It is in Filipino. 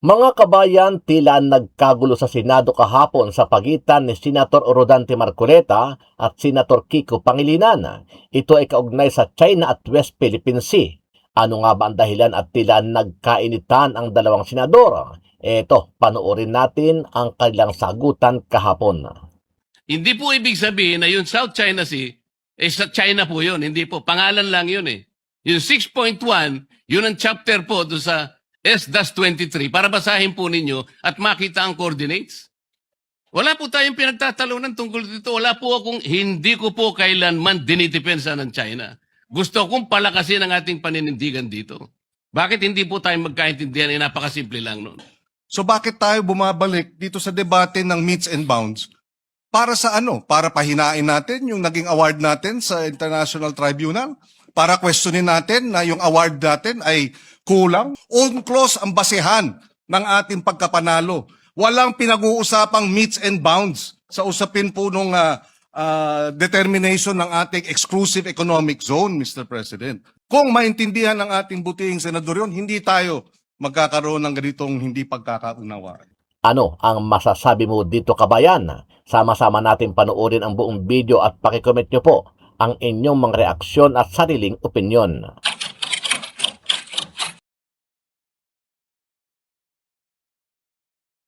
Mga kabayan, tila nagkagulo sa Senado kahapon sa pagitan ni Senator Rodante Marcoleta at Senator Kiko Pangilinan. Ito ay kaugnay sa China at West Philippine Sea. Ano nga ba ang dahilan at tila nagkainitan ang dalawang senador? Eto, panoorin natin ang kanilang sagutan kahapon. Hindi po ibig sabihin na yung South China Sea, sa China po yun. Hindi po. Pangalan lang yun eh. Yung 6.1, yun ang chapter po doon sa S-23 para basahin po ninyo at makita ang coordinates. Wala po tayong pinagtatalunan tungkol dito. Hindi ko po kailanman dinidepensa ng China. Gusto kong palakasin ang ating paninindigan dito. Bakit hindi po tayo magkaintindihan? Napakasimple lang nun. So bakit tayo bumabalik dito sa debate ng meets and bounds? Para sa ano? Para pahinain natin yung naging award natin sa International Tribunal? Para questionin natin na yung award natin ay kulang? Unclose ang basehan ng ating pagkapanalo. Walang pinag-uusapang meets and bounds sa usapin po nung determination ng ating exclusive economic zone, Mr. President. Kung maintindihan ng ating butihing senador yun, hindi tayo magkakaroon ng ganitong hindi pagkakaunawaan. Ano ang masasabi mo dito, kabayan? Sama-sama natin panoorin ang buong video at pakicomment nyo po ang inyong mga reaksyon at sariling opinyon.